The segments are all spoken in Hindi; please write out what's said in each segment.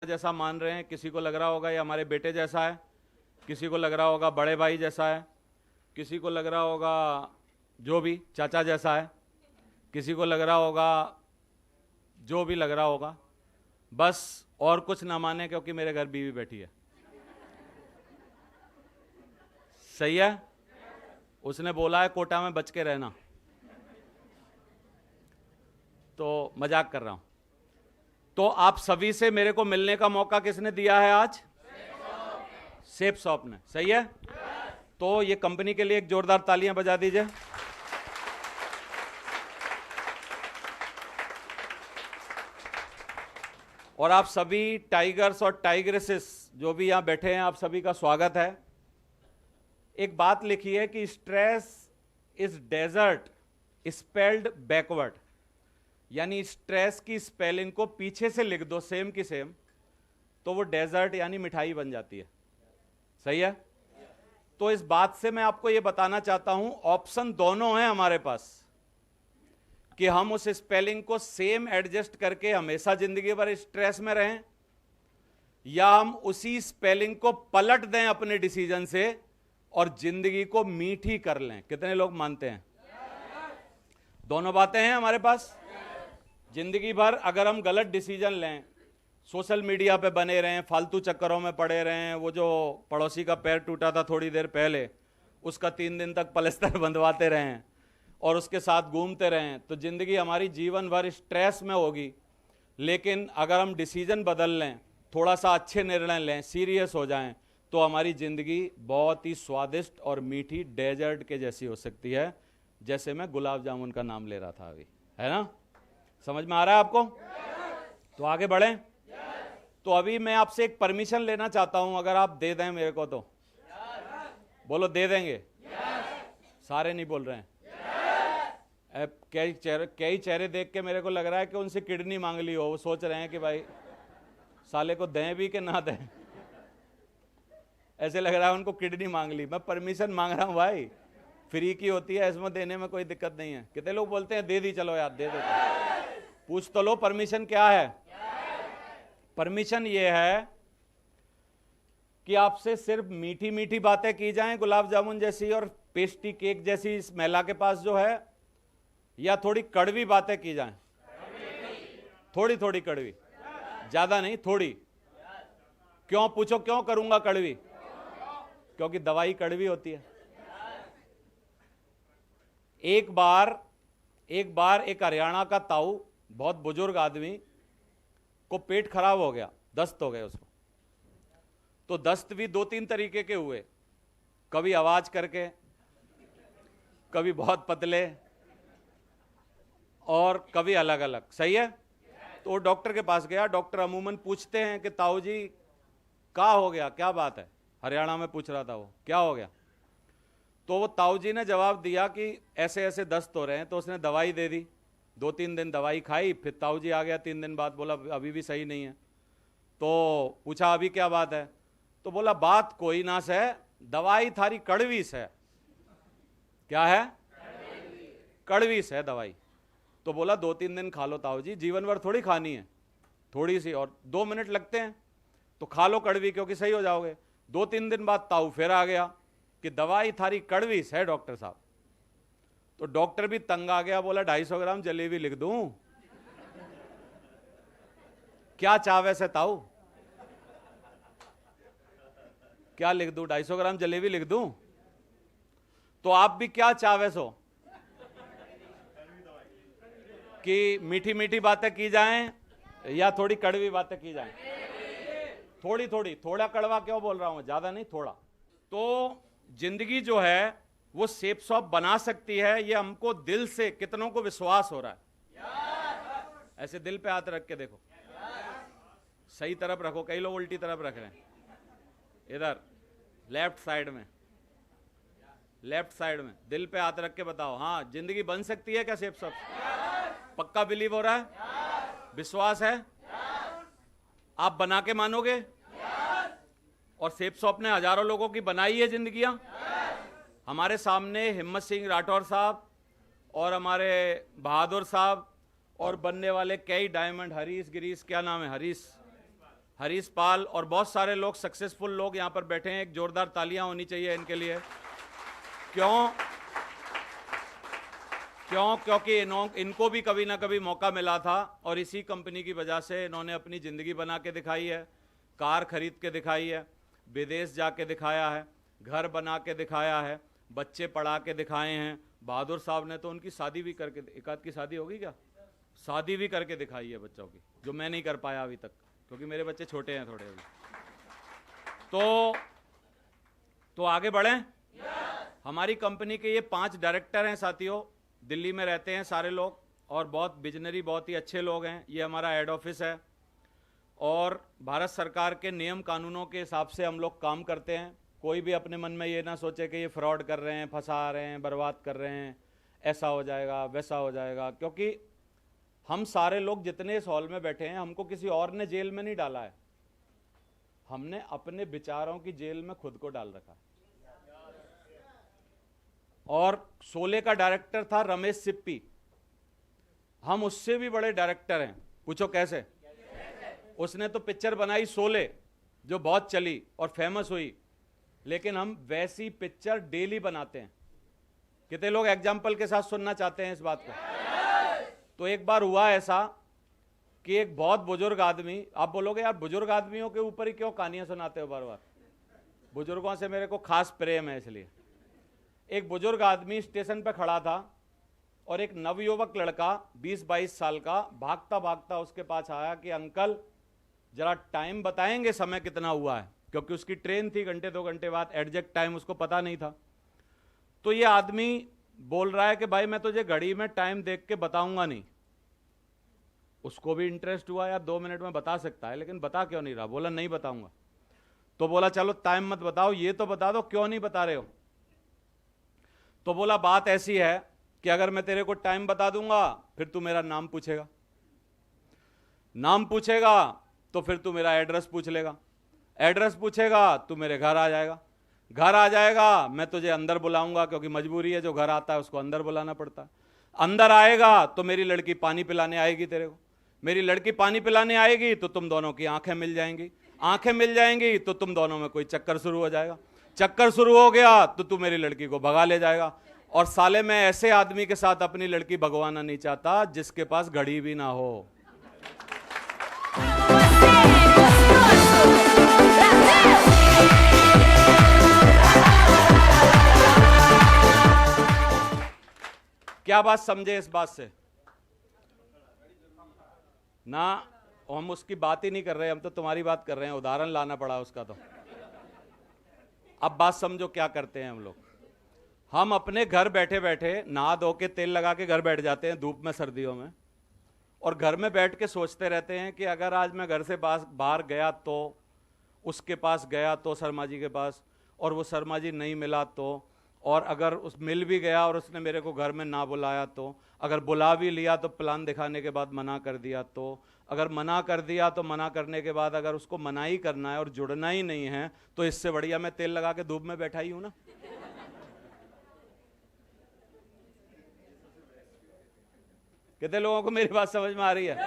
जैसा मान रहे हैं, किसी को लग रहा होगा ये हमारे बेटे जैसा है, किसी को लग रहा होगा बड़े भाई जैसा है, किसी को लग रहा होगा जो भी चाचा जैसा है, किसी को लग रहा होगा जो भी लग रहा होगा, बस और कुछ ना माने क्योंकि मेरे घर बीवी बैठी है। सही है? उसने बोला है कोटा में बच के रहना, तो मजाक कर रहा हूं। तो आप सभी से मेरे को मिलने का मौका किसने दिया है आज? सेफ शॉप ने। सही है? तो ये कंपनी के लिए एक जोरदार तालियां बजा दीजिए। और आप सभी टाइगर्स और टाइग्रेसेस जो भी यहां बैठे हैं, आप सभी का स्वागत है। एक बात लिखी है कि stress is desert spelled backward, यानी स्ट्रेस की स्पेलिंग को पीछे से लिख दो सेम की सेम, तो वो डेजर्ट यानी मिठाई बन जाती है। सही है? तो इस बात से मैं आपको ये बताना चाहता हूं, ऑप्शन दोनों हैं हमारे पास कि हम उस स्पेलिंग को सेम एडजस्ट करके हमेशा जिंदगी भर स्ट्रेस में रहें, या हम उसी स्पेलिंग को पलट दें अपने डिसीजन से और जिंदगी को मीठी कर लें। कितने लोग मानते हैं? दोनों बातें हैं हमारे पास। जिंदगी भर अगर हम गलत डिसीजन लें, सोशल मीडिया पे बने रहें, फालतू चक्करों में पड़े रहें, वो जो पड़ोसी का पैर टूटा था थोड़ी देर पहले, उसका 3 दिन तक प्लास्टर बंधवाते रहें और उसके साथ घूमते रहें, तो जिंदगी हमारी जीवन भर स्ट्रेस में होगी। लेकिन अगर हम डिसीजन बदल लें, थोड़ा सा अच्छे निर्णय लें, सीरियस हो जाएं, तो हमारी जिंदगी बहुत ही स्वादिष्ट और मीठी डेजर्ट के जैसी हो सकती है, जैसे मैं गुलाब जामुन का नाम ले रहा था अभी। है ना? समझ में आ रहा है आपको? तो आगे बढ़ें। तो अभी मैं आपसे एक परमिशन लेना चाहता हूं, अगर आप दे दें मेरे को तो बोलो दे देंगे। सारे नहीं बोल रहे हैं। कई चेहरे देख के मेरे को लग रहा है कि उनसे किडनी मांग ली हो, वो सोच रहे हैं कि भाई साले को दें भी कि ना दें। ऐसे लग रहा है उनको किडनी मांग ली। मैं परमिशन मांग रहा हूं भाई, फ्री की होती है, इसमें देने में कोई दिक्कत नहीं है। कितने लोग बोलते हैं दे दी, चलो यार दे दो। पूछ तो लो परमिशन क्या है। परमिशन ये है कि आपसे सिर्फ मीठी मीठी बातें की जाएं गुलाब जामुन जैसी और पेस्ट्री केक जैसी इस महिला के पास जो है, या थोड़ी कड़वी बातें की जाएं। थोड़ी थोड़ी कड़वी, ज्यादा नहीं, थोड़ी। क्यों? पूछो क्यों करूंगा कड़वी? क्योंकि दवाई कड़वी होती है। एक बार एक हरियाणा का ताऊ, बहुत बुजुर्ग आदमी को पेट खराब हो गया, दस्त हो गए उसको। तो दस्त भी 2-3 तरीके के हुए, कभी आवाज करके, कभी बहुत पतले, और कभी अलग अलग। सही है? तो डॉक्टर के पास गया। डॉक्टर अमूमन पूछते हैं कि ताऊ जी क्या हो गया, क्या बात है? हरियाणा में पूछ रहा था वो, क्या हो गया? तो वो ताऊ जी ने जवाब दिया कि ऐसे ऐसे दस्त हो रहे हैं। तो उसने दवाई दे दी, 2-3 दिन दवाई खाई। फिर ताऊ जी आ गया 3 दिन बाद, बोला अभी भी सही नहीं है। तो पूछा अभी क्या बात है? तो बोला बात कोई ना से, दवाई थारी कड़वी से। क्या है? कड़वी से दवाई। तो बोला 2-3 दिन खा लो ताऊ जी, जीवन भर थोड़ी खानी है, थोड़ी सी और 2 मिनट लगते हैं, तो खा लो कड़वी क्योंकि सही हो जाओगे। 2-3 दिन बाद ताऊ फिर आ गया कि दवाई थारी कड़वी से डॉक्टर साहब। तो डॉक्टर भी तंग आ गया, बोला 250 ग्राम जलेबी लिख दूं? क्या चावे से ताऊ, क्या लिख दूं? 250 ग्राम जलेबी लिख दूं? तो आप भी क्या चावे सो कि मीठी मीठी बातें की जाएं या थोड़ी कड़वी बातें की जाएं? थोड़ी थोड़ी। थोड़ा कड़वा क्यों बोल रहा हूं? ज्यादा नहीं, थोड़ा। तो जिंदगी जो है वो सेफ शॉप बना सकती है, ये हमको दिल से, कितनों को विश्वास हो रहा है? ऐसे दिल पे हाथ रख के देखो, सही तरफ रखो, कई लोग उल्टी तरफ रख रहे हैं। इधर लेफ्ट साइड में, लेफ्ट साइड में दिल पे हाथ रख के बताओ, हाँ जिंदगी बन सकती है क्या सेफ शॉप? पक्का बिलीव हो रहा है? विश्वास है? आप बना के मानोगे? और सेफ शॉप ने हजारों लोगों की बनाई है जिंदगियां। हमारे सामने हिम्मत सिंह राठौर साहब और हमारे बहादुर साहब और बनने वाले कई डायमंड, हरीश गिरीश, क्या नाम है, हरीश पाल और बहुत सारे लोग, सक्सेसफुल लोग यहां पर बैठे हैं। एक जोरदार तालियां होनी चाहिए इनके लिए। क्यों? क्योंकि इनको भी कभी ना कभी मौका मिला था और इसी कंपनी की वजह से इन्होंने अपनी ज़िंदगी बना के दिखाई है, कार खरीद के दिखाई है, विदेश जाके दिखाया है, घर बना के दिखाया है, बच्चे पढ़ा के दिखाए हैं। बहादुर साहब ने तो उनकी शादी भी करके, एक आध की शादी होगी क्या, शादी भी करके दिखाई है बच्चों की, जो मैं नहीं कर पाया अभी तक, क्योंकि मेरे बच्चे छोटे हैं थोड़े अभी। तो आगे बढ़ें। हमारी कंपनी के ये 5 डायरेक्टर हैं साथियों, दिल्ली में रहते हैं सारे लोग और बहुत विजनरी, बहुत ही अच्छे लोग हैं। ये हमारा हेड ऑफिस है और भारत सरकार के नियम कानूनों के हिसाब से हम लोग काम करते हैं। कोई भी अपने मन में ये ना सोचे कि ये फ्रॉड कर रहे हैं, फंसा रहे हैं, बर्बाद कर रहे हैं, ऐसा हो जाएगा, वैसा हो जाएगा। क्योंकि हम सारे लोग जितने इस हॉल में बैठे हैं, हमको किसी और ने जेल में नहीं डाला है, हमने अपने विचारों की जेल में खुद को डाल रखा है। और शोले का डायरेक्टर था रमेश सिप्पी, हम उससे भी बड़े डायरेक्टर हैं। पूछो कैसे? उसने तो पिक्चर बनाई शोले, जो बहुत चली और फेमस हुई, लेकिन हम वैसी पिक्चर डेली बनाते हैं। कितने लोग एग्जाम्पल के साथ सुनना चाहते हैं इस बात को? तो एक बार हुआ ऐसा कि एक बहुत बुजुर्ग आदमी, आप बोलोगे यार बुजुर्ग आदमियों के ऊपर ही क्यों कहानियां सुनाते हो बार बार? बुजुर्गों से मेरे को खास प्रेम है इसलिए। एक बुजुर्ग आदमी स्टेशन पर खड़ा था और एक नवयुवक लड़का 20-22 साल का भागता भागता उसके पास आया कि अंकल जरा टाइम बताएंगे, समय कितना हुआ है, क्योंकि उसकी ट्रेन थी घंटे 2 घंटे बाद, एग्जैक्ट टाइम उसको पता नहीं था। तो ये आदमी बोल रहा है कि भाई मैं तुझे घड़ी में टाइम देख के बताऊंगा नहीं। उसको भी इंटरेस्ट हुआ यार 2 मिनट में बता सकता है, लेकिन बता क्यों नहीं रहा? बोला नहीं बताऊंगा। तो बोला चलो टाइम मत बताओ, ये तो बता दो क्यों नहीं बता रहे हो। तो बोला बात ऐसी है कि अगर मैं तेरे को टाइम बता दूंगा फिर तू मेरा नाम पूछेगा, नाम पूछेगा तो फिर तू मेरा एड्रेस पूछ लेगा, एड्रेस पूछेगा तू मेरे घर आ जाएगा, घर आ जाएगा मैं तुझे अंदर बुलाऊंगा, क्योंकि मजबूरी है, जो घर आता है उसको अंदर बुलाना पड़ता है। अंदर आएगा तो मेरी लड़की पानी पिलाने आएगी तेरे को, मेरी लड़की पानी पिलाने आएगी तो तुम दोनों की आंखें मिल जाएंगी, आंखें मिल जाएंगी तो तुम दोनों में कोई चक्कर शुरू हो जाएगा, चक्कर शुरू हो गया तो तू मेरी लड़की को भगा ले जाएगा। और साले मैं ऐसे आदमी के साथ अपनी लड़की भगवाना नहीं चाहता जिसके पास घड़ी भी ना हो। क्या बात समझे इस बात से ना? हम उसकी बात ही नहीं कर रहे, हम तो तुम्हारी बात कर रहे हैं, उदाहरण लाना पड़ा उसका। तो अब बात समझो क्या करते हैं हम लोग। हम अपने घर बैठे बैठे नहा धो के तेल लगा के घर बैठ जाते हैं धूप में, सर्दियों में, और घर में बैठ के सोचते रहते हैं कि अगर आज मैं घर से बाहर गया तो, उसके पास गया तो, शर्मा जी के पास, और वो शर्मा जी नहीं मिला तो, और अगर उस मिल भी गया और उसने मेरे को घर में ना बुलाया तो, अगर बुला भी लिया तो प्लान दिखाने के बाद मना कर दिया तो, अगर मना कर दिया तो मना करने के बाद अगर उसको मना ही करना है और जुड़ना ही नहीं है तो इससे बढ़िया मैं तेल लगा के धूप में बैठा ही हूं ना। कितने लोगों को मेरी बात समझ में आ रही है?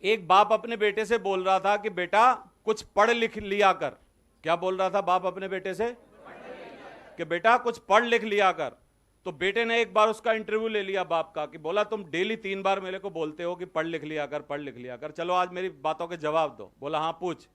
एक बाप अपने बेटे से बोल रहा था कि बेटा कुछ पढ़ लिख लिया कर। क्या बोल रहा था बाप अपने बेटे से? कि बेटा कुछ पढ़ लिख लिया कर। तो बेटे ने एक बार उसका इंटरव्यू ले लिया बाप का, कि बोला तुम डेली 3 बार मेरे को बोलते हो कि पढ़ लिख लिया कर, पढ़ लिख लिया कर, चलो आज मेरी बातों के जवाब दो। बोला हाँ पूछ।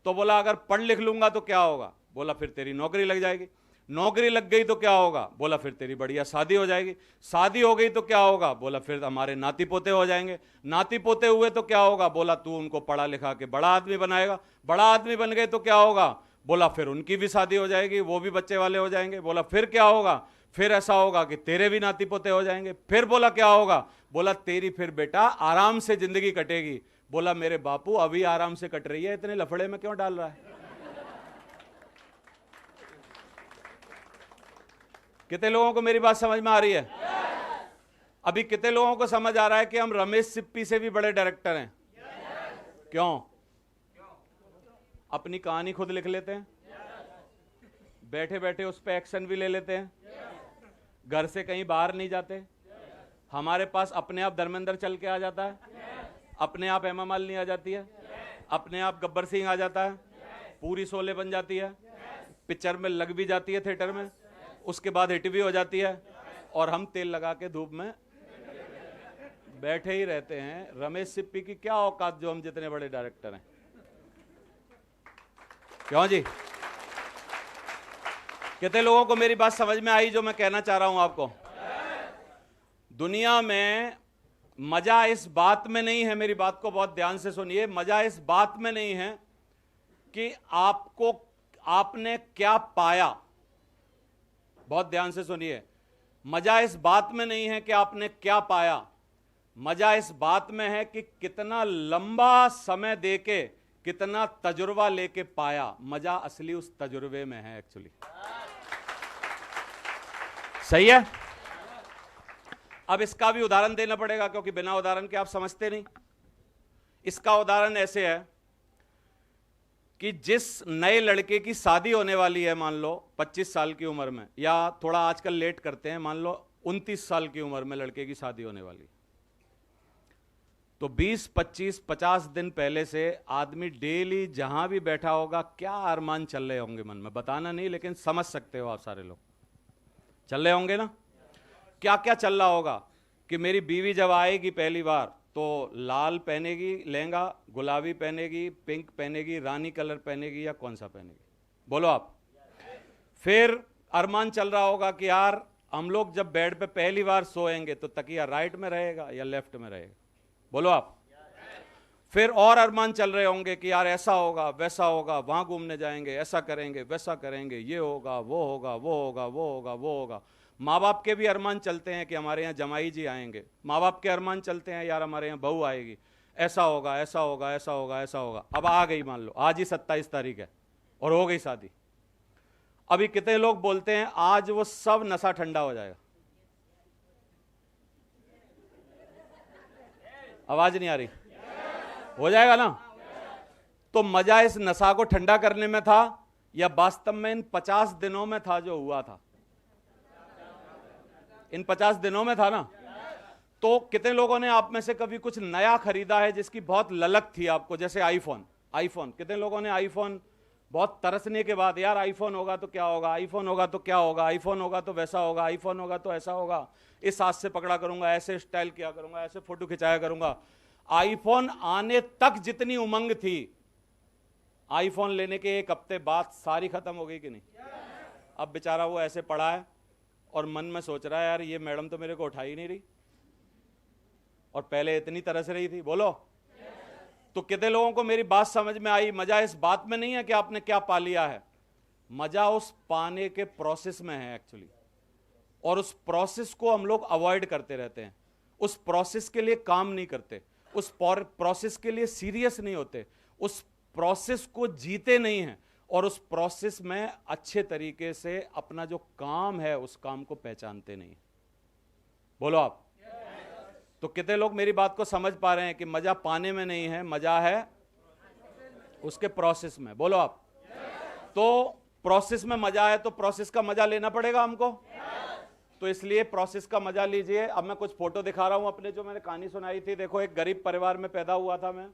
तो बोला अगर पढ़ लिख लूंगा तो क्या होगा? बोला फिर तेरी नौकरी लग जाएगी। नौकरी लग गई तो क्या होगा? बोला फिर तेरी बढ़िया शादी हो जाएगी। शादी हो गई तो क्या होगा? बोला फिर हमारे नाती पोते हो जाएंगे। नाती पोते हुए तो क्या होगा? बोला तू उनको पढ़ा लिखा के बड़ा आदमी बनाएगा। बड़ा आदमी बन गए तो क्या होगा? बोला फिर उनकी भी शादी हो जाएगी, वो भी बच्चे वाले हो जाएंगे। बोला फिर क्या होगा? फिर ऐसा होगा कि तेरे भी नाती पोते हो जाएंगे। फिर बोला क्या होगा? बोला तेरी फिर बेटा आराम से जिंदगी कटेगी। बोला मेरे बापू अभी आराम से कट रही है, इतने लफड़े में क्यों डाल रहा है? कितने लोगों को मेरी बात समझ में आ रही है? अभी कितने लोगों को समझ आ रहा है कि हम रमेश सिप्पी से भी बड़े डायरेक्टर हैं? क्यों? अपनी कहानी खुद लिख लेते हैं, बैठे बैठे उस पर एक्शन भी ले लेते हैं, घर से कहीं बाहर नहीं जाते, हमारे पास अपने आप धर्मेंद्र चल के आ जाता है, अपने आप हेमा मालिनी आ जाती है, अपने आप गब्बर सिंह आ जाता है, पूरी शोले बन जाती है, पिक्चर में लग भी जाती है थिएटर में, उसके बाद हिट भी हो जाती है, और हम तेल लगा के धूप में बैठे ही रहते हैं। रमेश सिप्पी की क्या औकात जो हम जितने बड़े डायरेक्टर हैं। क्यों जी? कितने लोगों को मेरी बात समझ में आई जो मैं कहना चाह रहा हूं आपको? दुनिया में मजा इस बात में नहीं है, मेरी बात को बहुत ध्यान से सुनिए, मजा इस बात में नहीं है कि आपने क्या पाया। बहुत ध्यान से सुनिए, मजा इस बात में नहीं है कि आपने क्या पाया, मजा इस बात में है कि कितना लंबा समय देके कितना तजुर्बा लेके पाया। मजा असली उस तजुर्बे में है एक्चुअली। सही है? अब इसका भी उदाहरण देना पड़ेगा क्योंकि बिना उदाहरण के आप समझते नहीं। इसका उदाहरण ऐसे है कि जिस नए लड़के की शादी होने वाली है, मान लो 25 साल की उम्र में, या थोड़ा आजकल लेट करते हैं, मान लो 29 साल की उम्र में लड़के की शादी होने वाली, तो 20, 25, 50 दिन पहले से आदमी डेली जहां भी बैठा होगा क्या अरमान चल रहे होंगे मन में, बताना नहीं लेकिन समझ सकते हो आप सारे लोग, चल रहे होंगे ना? क्या क्या चल रहा होगा कि मेरी बीवी जब आएगी पहली बार तो लाल पहनेगी लहंगा, गुलाबी पहनेगी, पिंक पहनेगी, रानी कलर पहनेगी, या कौन सा पहनेगी? बोलो आप। फिर अरमान चल रहा होगा कि यार हम लोग जब बेड पे पहली बार सोएंगे तो तकिया राइट में रहेगा या लेफ्ट में रहेगा? बोलो आप। फिर और अरमान चल रहे होंगे कि यार ऐसा होगा, वैसा होगा, वहां घूमने जाएंगे, ऐसा करेंगे, वैसा करेंगे, ये होगा, वो होगा, वो होगा, वो होगा, वो होगा। माँ बाप के भी अरमान चलते हैं कि हमारे यहाँ जमाई जी आएंगे, माँ बाप के अरमान चलते हैं यार हमारे यहाँ बहू आएगी, ऐसा होगा, ऐसा होगा, ऐसा होगा, ऐसा होगा। अब आ गई, मान लो आज ही 27 तारीख है और हो गई शादी। अभी कितने लोग बोलते हैं आज वो सब नशा ठंडा हो जाएगा? आवाज नहीं आ रही? हो जाएगा ना? तो मजा इस नशा को ठंडा करने में था या वास्तव में इन 50 दिनों में था जो हुआ था? इन 50 दिनों में था ना। तो कितने लोगों ने आप में से कभी कुछ नया खरीदा है जिसकी बहुत ललक थी आपको, जैसे आईफोन? कितने लोगों ने आईफोन बहुत तरसने के बाद, यार आईफोन होगा तो क्या होगा, आईफोन होगा तो क्या होगा, आईफोन होगा तो वैसा होगा, आईफोन होगा तो ऐसा होगा, इस हाथ से पकड़ा करूंगा, ऐसे स्टाइल किया करूंगा, ऐसे फोटो खिंचाया करूंगा। आईफोन आने तक जितनी उमंग थी, आईफोन लेने के एक हफ्ते बाद सारी खत्म हो गई कि नहीं? अब बेचारा वो ऐसे पड़ा है और मन में सोच रहा है यार ये मैडम तो मेरे को उठा ही नहीं रही और पहले इतनी तरस रही थी। बोलो। तो कितने लोगों को मेरी बात समझ में आई? मजा इस बात में नहीं है कि आपने क्या पा लिया है, मजा उस पाने के प्रोसेस में है एक्चुअली। और उस प्रोसेस को हम लोग अवॉइड करते रहते हैं, उस प्रोसेस के लिए काम नहीं करते, उस प्रोसेस के लिए सीरियस नहीं होते, उस प्रोसेस को जीते नहीं हैं और उस प्रोसेस में अच्छे तरीके से अपना जो काम है उस काम को पहचानते नहीं। बोलो आप। तो कितने लोग मेरी बात को समझ पा रहे हैं कि मजा पाने में नहीं है, मजा है उसके प्रोसेस में? बोलो आप। तो प्रोसेस में मजा है तो प्रोसेस का मजा लेना पड़ेगा हमको। तो इसलिए प्रोसेस का मजा लीजिए। अब मैं कुछ फोटो दिखा रहा हूं अपने, जो मैंने कहानी सुनाई थी। देखो, एक गरीब परिवार में पैदा हुआ था मैं,